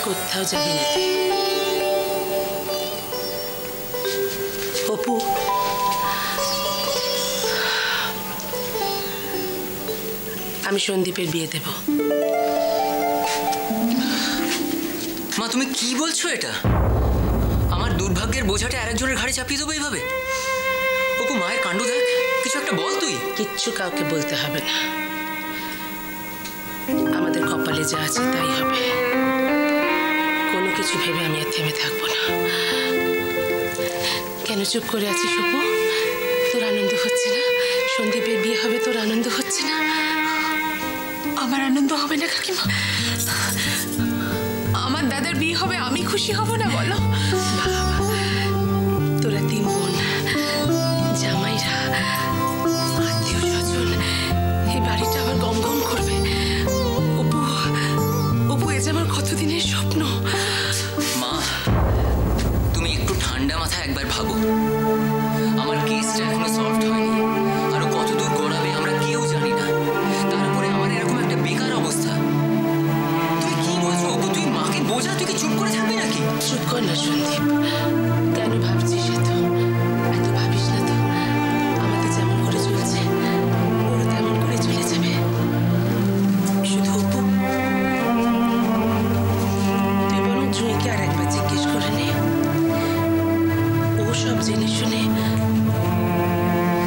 কোথাও যাবি না তুই। অপু, আমি সন্দীপের বিয়ে দেব। মা তুমি কি বলছো? এটা আমার দুর্ভাগ্যের বোঝাটা আরেকজনের ঘাড়ে চাপিয়ে দেবো এইভাবে? অপু মায়ের কাণ্ড দেখ, কিছু একটা বল তুই। কিচ্ছু কাউকে বলতে হবে না, আমাদের কপালে যা আছে তাই হবে। কোনো কিছু ভেবে আমি আর থেমে থাকবো না। কেন চুপ করে আছিস অপু? তোর আনন্দ হচ্ছে না? সন্দীপের বিয়ে হবে, তোর আনন্দ হচ্ছে না? আমার আনন্দ হবে না কাকিমা? আমার দাদার বিয়ে হবে, আমি খুশি হব না বলো? তোরা তিন বোন, জামাইরা, আত্মীয় স্বজন, এই বাড়িটা আবার গম গম করবে। অপু, অপু, এ যে আমার কতদিনের স্বপ্ন। মা তুমি একটু ঠান্ডা মাথায় একবার ভাবো। আমার কেসটা এখনো সলভ হয়নি, আরো কতদূর গড়াবে আমরা কেউ জানি না। তারপরে আমার এরকম একটা বেকার অবস্থা। তুই কি বলছো অপু? তুই মাকে বোঝা, তুই কি চুপ করে থাকবি নাকি? চুপ কর না সন্দীপ, কেন ভাবছিস এত? এত ভাবিস না তো। আমাদের যেমন করে চলছে ওরা তেমন করে চলে যাবে। শুধু অপু, তুই বরং জুঁইকে আর একবার জিজ্ঞেস করে নে, ও সব জেনে শুনে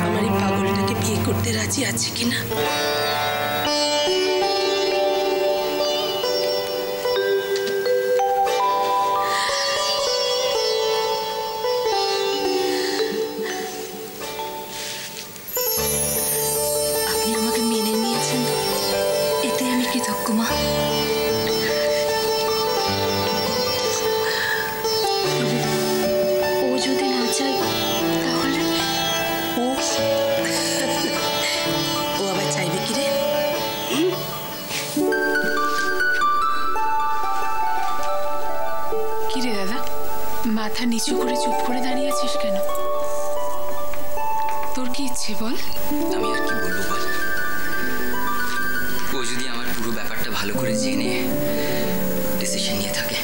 আমার এই পাগলটাকে বিয়ে করতে রাজি আছে কিনা। আপনি আমাকে মেনে নিয়েছেন, এতে আমি কৃতজ্ঞ মা। ও যদি না চায় তাহলে? ও আবার চাইবে কি রে? কি রে দাদা, মাথা নিচু করে চুপ করে দাঁড়িয়ে আছিস কেন? তোর কি ইচ্ছে বল? আমি আর কি বলবো বল? ও যদি আমার পুরো ব্যাপারটা ভালো করে জেনে ডিসিশন নিয়ে থাকে।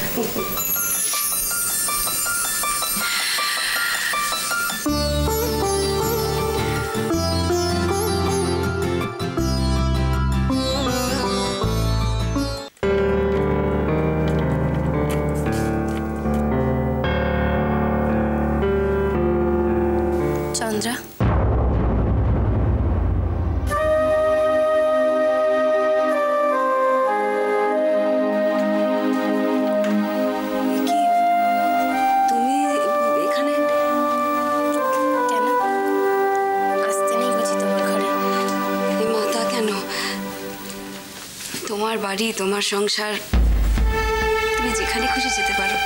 চন্দ্রা, তোমার বাড়ি, তোমার সংসার, তুমি যেখানে খুশি যেতে পারো।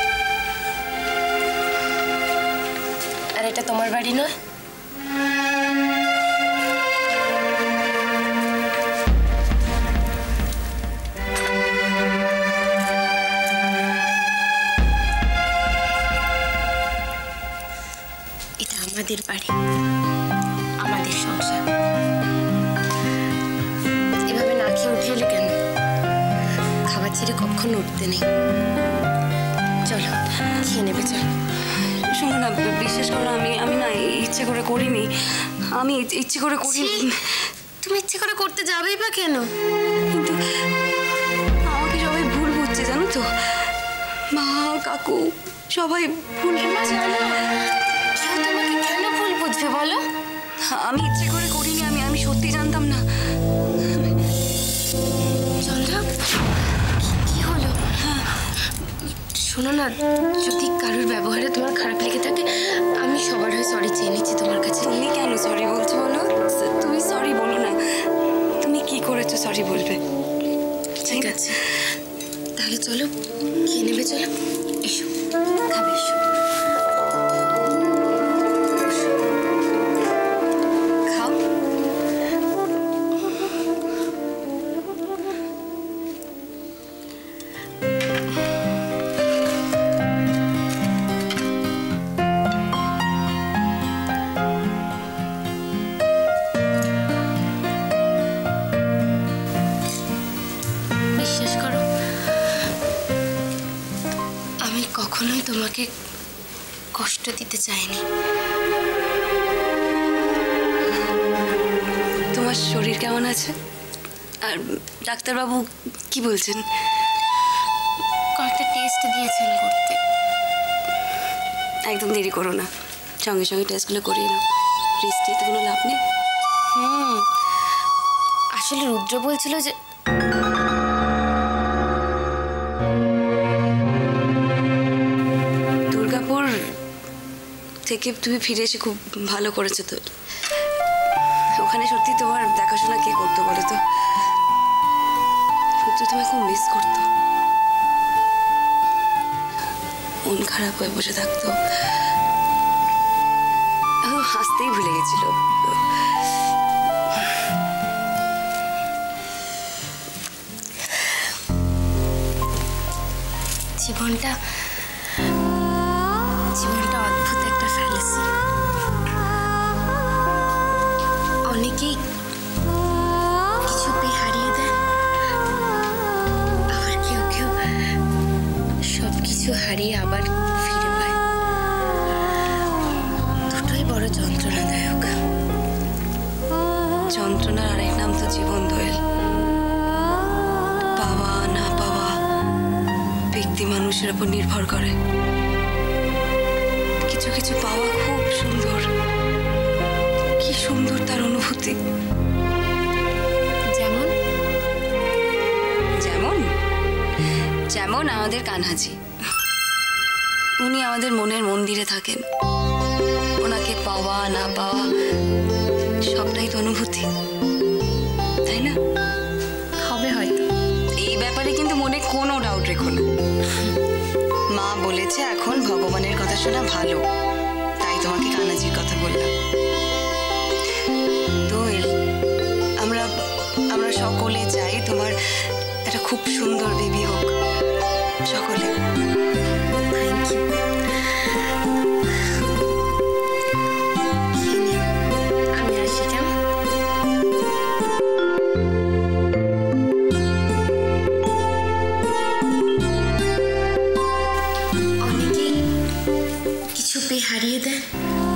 আর এটা তোমার বাড়ি নয়? এটা আমাদের বাড়ি, আমাদের সংসার। এভাবে না খেয়ে উঠে এলে কেন? খাবার ছেড়ে কখনো উঠতে নেই। চলো খেয়ে নেবে, চল। শোনো না, বিশ্বাস করো, আমি না ইচ্ছে করে করিনি। আমি ইচ্ছে করে করিনি। তুমি ইচ্ছে করে করতে যাবেই বা কেন? কিন্তু আমাকে সবাই ভুল বুঝছে, জানো তো? মা, কাকু সবাই ভুল বুঝছে। কেউ তোমাকে কেন ভুল বুঝবে বলো? আমি ইচ্ছে করে করিনি, আমি সত্যি জানতাম না। চন্দ্রা, কি হলো? শোনো না, যদি কারোর ব্যবহারে তোমার খারাপ লেগে থাকে, আমি সবার হয়ে সরি চেয়ে নিচ্ছি তোমার কাছে। তুমি কেন সরি বলছো বলো? তুমি সরি বলো না। তুমি কি করেছো সরি বলবে? ঠিক আছে, তাহলে চলো খেয়ে নেবে, চলো। এসো, খাবে, এসো। খাও। বিশ্বাস করো, তোমাকে কষ্ট দিতে চাইনি। তোমার শরীর কেমন আছে? আর ডাক্তারবাবু কি বলছেন? কয়েকটা টেস্ট দিয়েছেন করতে। একদম দেরি করো না, সঙ্গে সঙ্গে টেস্টগুলো করিয়ে নাও। রিস্কে তো কোনো লাভ নেই। আসলে রুদ্র বলছিল যে দুর্গাপুর থেকে তুমি ফিরে এসে খুব ভালো করেছো তো। ওখানে সত্যি তোমার দেখাশোনা কে করতো বলো তো? রুদ্র তোমায় খুব মিস করতো, মন খারাপ হয়ে বসে থাকতো, হাসতেই ভুলে গেছিল। জীবনটা অদ্ভুত একটা ফ্যান্টাসি। অনেকেই কিছু পেয়ে হারিয়ে দেয়, আবার কেউ কেউ সব কিছু হারিয়ে আবার ফিরে পায়। দুটোই বড় যন্ত্রণাদায়ক। যন্ত্রণার আরেক নাম তো জীবন দোয়েল। পাওয়া না পাওয়া ব্যক্তি মানুষের উপর নির্ভর করে। কিছু কিছু পাওয়া খুব সুন্দর, কি সুন্দর তার অনুভূতি। যেমন যেমন যেমন আমাদের কানহাজি, উনি আমাদের মনের মন্দিরে থাকেন। ওনাকে পাওয়া না পাওয়া সবটাই তো অনুভূতি, তাই না? হবে হয়তো। এই ব্যাপারে কিন্তু মনে কোনো ডাউট রেখো না। মা বলেছে এখন ভগবানের কথা শোনা ভালো, তাই তোমাকে কানাজির কথা বললাম। তো আমরা আমরা সকলে চাই তোমার একটা খুব সুন্দর বেবি হোক, সকলে। Thank you. আমি আসি কেমন? অনেকেই কিছু পেয়ে হারিয়ে দেয়,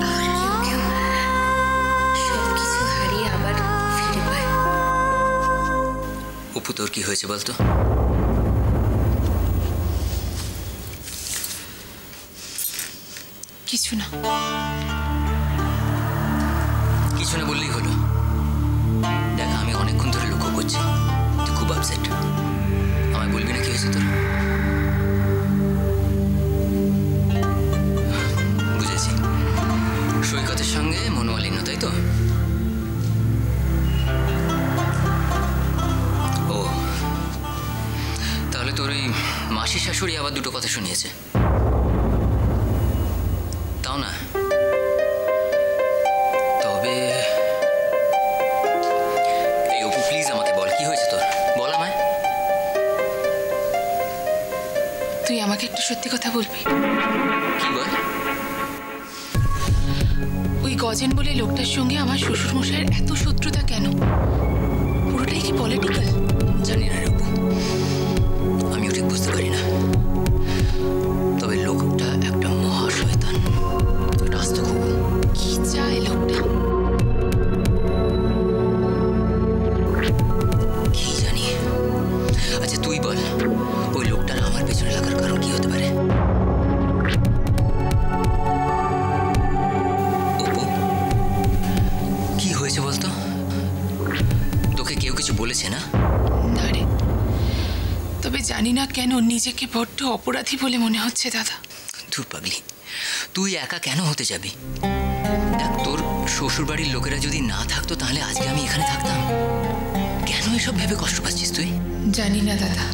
আবার কেউ কেউ সব কিছু হারিয়ে আবার ফিরে পায়। অপু, তোর কি হয়েছে বলতো? কিছু না। কিছু না বললেই হলো। দেখ, আমি অনেকক্ষণ ধরে লক্ষ্য করছি তুই খুব আপসেট। আমায় বলবি না কি হয়েছে তোর? বুঝেছি, সৈকতের সঙ্গে মনোমালিন্য, তাই তো? ও, তাহলে তোর ওই মাসি শাশুড়ি আবার দুটো কথা শুনিয়েছে, তাও না? তবে এই অপু, প্লিজ আমাকে বল কি হয়েছে তোর, বল আমায়। তুই আমাকে একটু সত্যি কথা বলবি? কি বল? ওই গজেন বলে লোকটার সঙ্গে আমার শ্বশুরমশাইয়ের এত শত্রুতা কেন? পুরোটাই কি পলিটিক্যাল? জানি না রে অপু, আমিও ঠিক বুঝতে পারি না। তবে লোকটা একটা মহা শয়তান, রাস্তা খুব। কি চায় লোকটা? কি জানি। আচ্ছা তুই বল, ওই লোকটার আমার পেছনে লাগার কারণ কি হতে পারে? অপু, কি হয়েছে বলতো? তোকে কেউ কিছু বলেছে না? না রে, তবে জানি না কেন নিজেকে বড্ড অপরাধী বলে মনে হচ্ছে দাদা। ধুর পাগলি, তুই একা কেন হতে যাবি? দেখ, তোর শ্বশুরবাড়ির লোকেরা যদি না থাকতো তাহলে আজকে আমি এখানে থাকতাম। কেন এসব ভেবে কষ্ট পাচ্ছিস তুই? জানি না দাদা,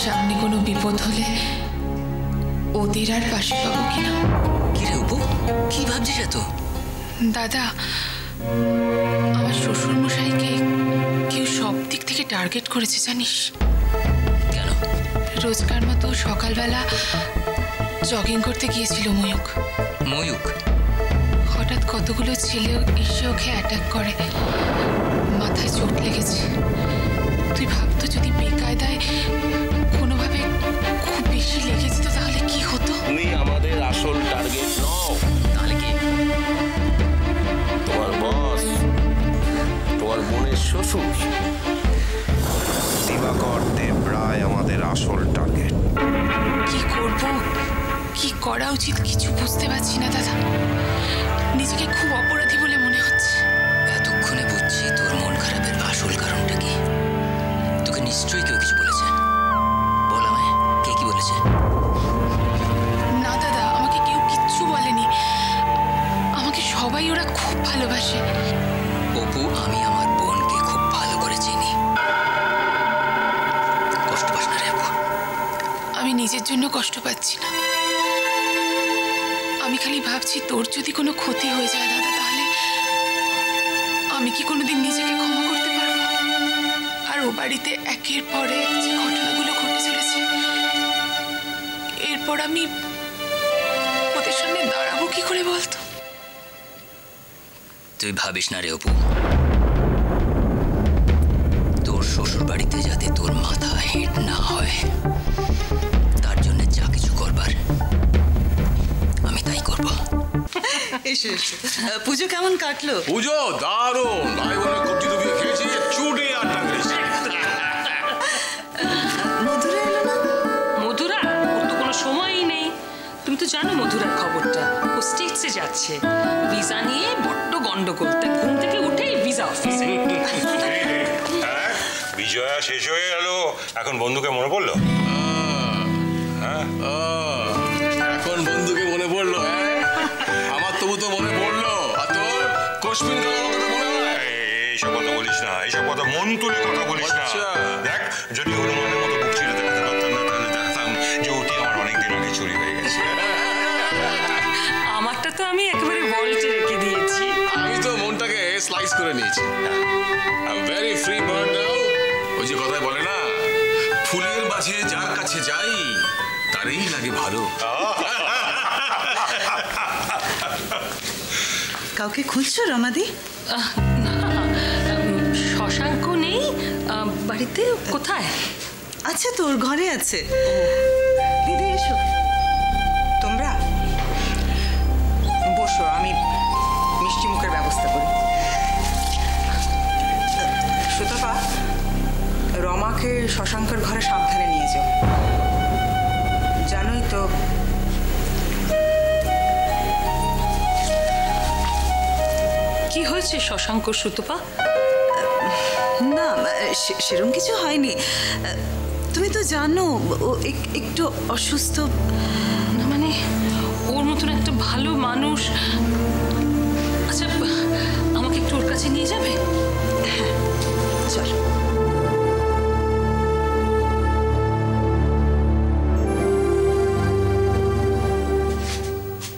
সামনে কোনো বিপদ হলে ওদের আর পাশে পাবো কিনা। কি রে অপু, কি ভাবছিস এত? দাদা, আমার শ্বশুরমশাইকে কেউ সব দিক থেকে টার্গেট করেছে জানিস? কেন? রোজকার মতো সকালবেলা জগিং করতে গিয়েছিল ময়ূক। ময়ূক? হঠাৎ কতগুলো ছেলে এসে ওকে অ্যাটাক করে, মাথায় চোট লেগেছে। তুই ভাবতো যদি বেকায়দায় কোনোভাবে খুব বেশি লেগে যেত তাহলে কি এটাই আমাদের আসল টার্গেট। কি করব, কি করা উচিত কিছু বুঝতে পারছি না দাদা। নিজেকে খুব অপরাধী বলে মনে হচ্ছে। এতক্ষণে বুঝছি তোর মন খারাপের আসল কারণটা কি। তোকে নিশ্চয়ই কেউ কিছু বলেছে। বল আমায়, কে কি বলেছে? না দাদা, আমাকে কেউ কিচ্ছু বলেনি। আমাকে সবাই ওরা খুব ভালোবাসে। অপু, আমি আমার বোনকে খুব ভালো করে চিনি। কষ্ট পাস না রে অপু। আমি নিজের জন্য কষ্ট পাচ্ছি না। আমি খালি ভাবছি তোর যদি কোনো ক্ষতি হয়ে যায় দাদা, তাহলে আমি কি কোনোদিন নিজেকে ক্ষমা করতে পারবো? আর ও বাড়িতে একের পর এক যে ঘটনাগুলো ঘটে চলেছে, এরপর আমি ওদের সামনে দাঁড়াবো কি করে বলতো? তুই ভাবিস না রে অপু, তোর শ্বশুর বাড়িতে যাতে তোর মাথা হেট না হয়, তার জন্য যা কিছু করবার আমি তাই করব। এসো এসো। পুজো কেমন কাটলো? পুজো দারুণ, ভাই বোনের কবজি ডুবিয়ে খেয়েছি, চুটি আড্ডা খেয়েছি। মধুরা এলো না? মধুরা, ওর তো কোনো সময়ই নেই। তুমি তো জানো মধুরার খবরটা, ও স্টেটসে যাচ্ছে ভিসা নিয়ে। বড্ড গন্ডগোল, তাই ঘুম থেকে উঠেই ভিসা অফিসে। বিজয়া শেষ হয়ে গেল, এখন বন্ধুকে মনে পড়লো? এখন বন্ধুকে মনে পড়লো? আমার তবু তো মনে পড়লো। আর তোর কশ্মিন কথা মনে হয়? এইসব কথা বলিস না, এইসব কথা মন তুলে কথা বলিস না। আচ্ছা। দেখ, যদি ওর মনের মতো বুক ছিঁড়ে দেখাতে পারতাম না, তাহলে দেখাতাম যে ওটি আমার অনেকদিন আগে চুরি হয়ে গেছে। আমারটা তো আমি একেবারে ভল্টে রেখে দিয়েছি। আমি তো মনটাকে স্লাইস করে নিয়েছি। I am very free bird now. ওই যে কথায় বলে না, ফুলের মাঝে যার কাছে যাই তারই লাগে ভালো। কাউকে খুঁজছো রমাদি? না, শশাঙ্ক নেই বাড়িতে। কোথায়? আচ্ছা, তোর ঘরে আছে। দিদি এসো। তোমরা বসো, আমি মিষ্টি মুখের ব্যবস্থা করি। সুতপা, রমাকে শশাঙ্কের ঘরে সাবধানে নিয়ে যাও। জানোই তো কি হয়েছে শশাঙ্ক? সুতপা, না, সেরকম কিছু হয়নি। তুমি তো জানো ও একটু অসুস্থ। না মানে ওর মতন একটা ভালো মানুষ। আচ্ছা, আমাকে একটু ওর কাছে নিয়ে যাবে? হ্যাঁ, চল।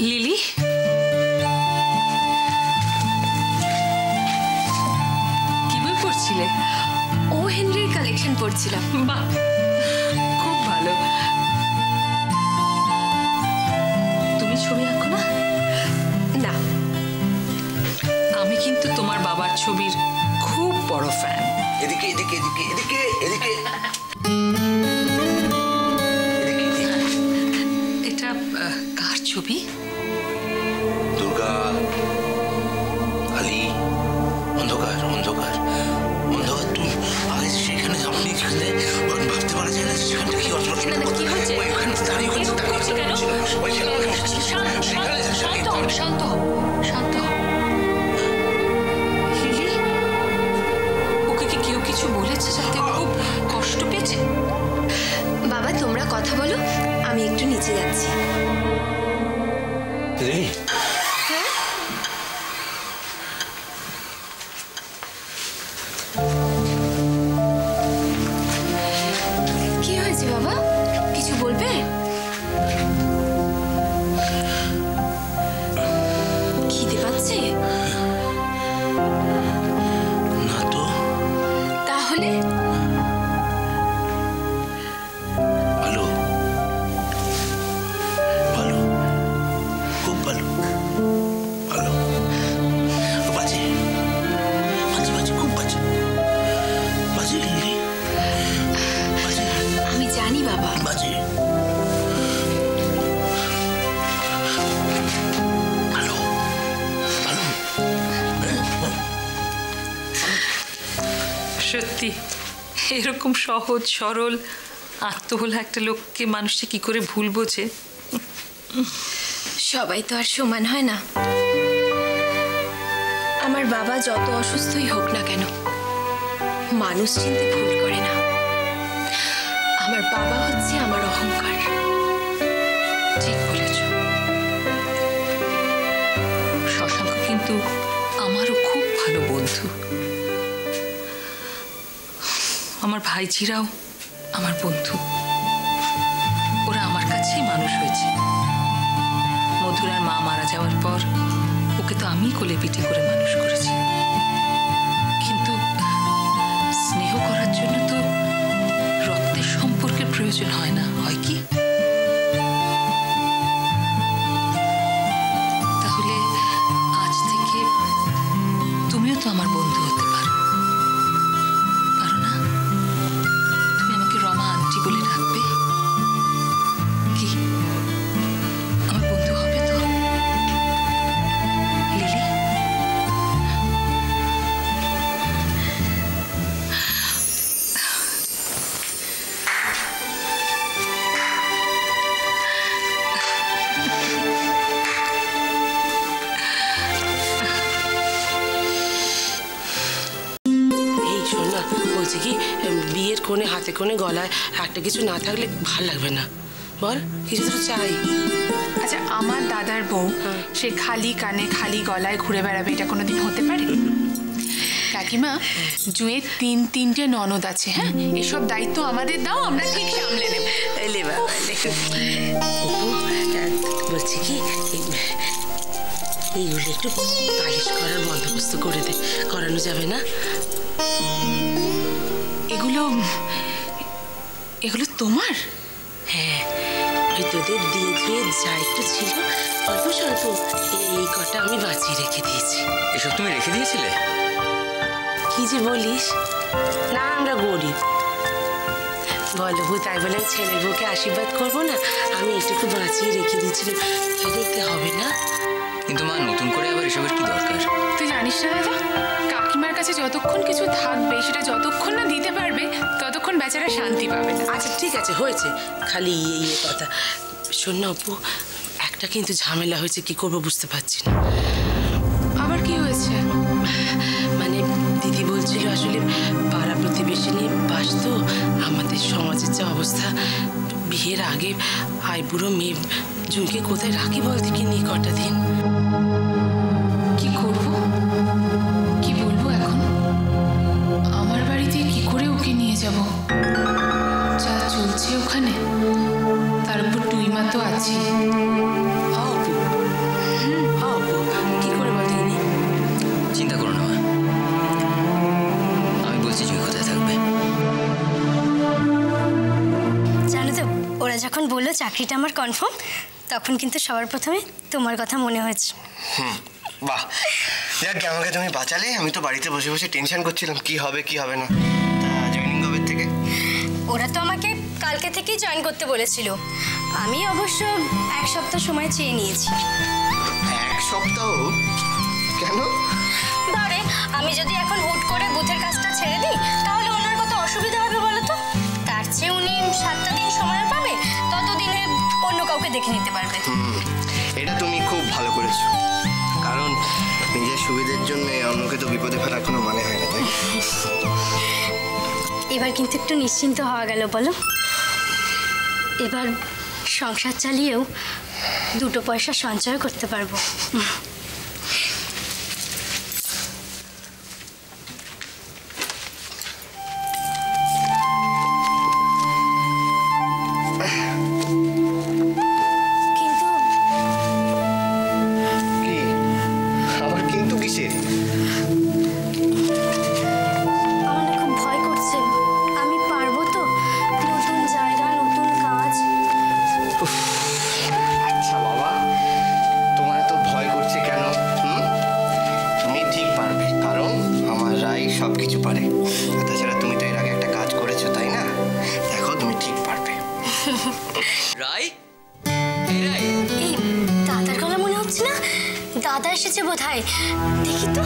লিলি, কি বই পড়ছিলে? ও হেনরির কালেকশন পড়ছিলাম। বাহ, খুব ভালো। তুমি ছবি আঁকো না? না, আমি কিন্তু তোমার বাবার ছবির খুব বড় ফ্যান। এদিকে এদিকে এদিকে এদিকে এদিকে। এটা কার ছবি? দুর্গা, কালী, অন্ধকার অন্ধকার অন্ধকার। তুমি আগে সেখানে আপনি যেখানে ভাবতে পারা যায় না সেখানটা কি অর্থ? কি হয়েছে? শান্ত হও, শান্ত হও। লিলি, ওকে কি কেউ কিছু বলেছে যাতে ও খুব কষ্ট পেয়েছে? বাবা তোমরা কথা বলো, আমি একটু নিচে যাচ্ছি। হ্যাঁ, কি হয়েছে বাবা? কিছু বলবে? খিদে পাচ্ছে? না তো। তাহলে ভালো ভালো, খুব ভালো ভালো। বাজে বাজে বাজে, খুব বাজে বাজে লিলি, বাজে। আমি জানি বাবা। বাজে ভালো ভালো। সত্যি এরকম সহজ সরল আত্মহোলা একটা লোককে মানুষটা কি করে ভুল বোঝে? সবাই তো আর সমান হয় না। আমার বাবা যত অসুস্থই হোক না কেন মানুষ চিনতে ভুল করে না। আমার বাবা হচ্ছে আমার অহংকার। ঠিক বলেছ। শশাঙ্ক কিন্তু আমারও খুব ভালো বন্ধু। আমার ভাইঝিরাও আমার বন্ধু। ওরা আমার কাছেই মানুষ হয়েছে। মধুরার মা মারা যাওয়ার পর ওকে তো আমিই কোলে পিঠে করে মানুষ করেছি। কিন্তু স্নেহ করার জন্য তো রক্তের সম্পর্কের প্রয়োজন হয় না, হয় কি? তাহলে আজ থেকে তুমিও তো আমার বন্ধু হতে পারো, পারো না? তুমি আমাকে রমা আন্টি বলে ডাকবে? কি আমার বন্ধু হবে তো, লিলি? এই শোন না, বলছি কি বিয়ের কোণে হাতে কোণে গলায় একটা কিছু না থাকলে ভাল লাগবে না। বল, কিছু তো চাই। আচ্ছা, আমার দাদার বউ সে খালি কানে খালি গলায় ঘুরে বেড়াবে, এটা কোনোদিন হতে পারে? কাকিমা, জুঁয়ে তিনটে ননদ আছে, হ্যাঁ, এসব দায়িত্ব আমাদের দাও, আমরা ঠিক সামলে নেব। বলছি কি এইগুলো একটু পালিশ করার বন্দোবস্ত করে দে, করানো যাবে না? এগুলো তোমার? হ্যাঁ, ওই তোদের দিয়ে ধুয়ে যা একটু ছিল অল্প স্বল্প এই কটা আমি বাঁচিয়ে রেখে দিয়েছি। এসব তুমি রেখে দিয়েছিলে? কি যে বলিস, না আমরা গরিব বলো, তাই বলে ছেলের বউকে আশীর্বাদ করবো না? আমি এটুকু বাঁচিয়ে রেখে দিয়েছিলাম, রেখে হবে না? কিন্তু মা, নতুন করে আবার এসবের কি দরকার? তুই জানিস না দাদা, কাকিমার কাছে যতক্ষণ কিছু থাকবে সেটা যতক্ষণ না দিতে পারবে ততক্ষণ বেচারা শান্তি পাবে না। আচ্ছা ঠিক আছে, হয়েছে, খালি ইয়ে কথা। শোন না অপু, একটা কিন্তু ঝামেলা হয়েছে, কি করবো বুঝতে পারছি না। আবার কি হয়েছে? মানে দিদি বলছিল আসলে পাড়া প্রতিবেশী নিয়ে বাস তো, আমাদের সমাজের যে অবস্থা, বিয়ের আগে আইবুড়ো মেয়ে জুঁকে কোথায় রাখি বলতে কি নিয়ে কটা দিন। কি করবো, কি বলবো এখন? আমার বাড়িতে কি করে ওকে নিয়ে যাব? যা চলছে ওখানে, তার উপর তুই মা তো আছি। কি করে বলতে চিন্তা করো না মা, আমি বলছি জুঁই কোথায় থাকবে। জানো তো, ওরা যখন বললো চাকরিটা আমার কনফার্ম, তখন কিন্তু সবার প্রথমে তোমার কথা মনে হয়েছে। বাহ, যাক আমাকে তুমি বাঁচালে। আমি তো বাড়িতে বসে বসে টেনশন করছিলাম কি হবে কি হবে না। জয়েনিং কবে থেকে? ওরা তো আমাকে কালকে থেকেই জয়েন করতে বলেছিল। আমি অবশ্য 1 সপ্তাহ সময় চেয়ে নিয়েছি। 1 সপ্তাহ? কেন? ধরে আমি যদি এখন হুট করে বুথের কাজটা ছেড়ে দিই, তাহলে ওনার কত অসুবিধা হবে বলো তো। তার চেয়ে উনি 7টা দিন সময় পাবে, ততদিনে অন্য কাউকে দেখে নিতে পারবে। এটা তুমি খুব ভালো করেছো, কারণ নিজের সুবিধের জন্য অন্যকে তো বিপদে ফেলার কোনো মানে হয় না, তাই? এবার কিন্তু একটু নিশ্চিন্ত হওয়া গেল বলো। এবার সংসার চালিয়েও 2 পয়সা সঞ্চয় করতে পারবো। সবকিছু পারে। তাছাড়া তুমি তো এর আগে একটা কাজ করেছো, তাই না? দেখো তুমি ঠিক পারবে। রাই, এই দাদার গলা মনে হচ্ছে না? দাদা এসেছে বোধহয়, দেখি তো।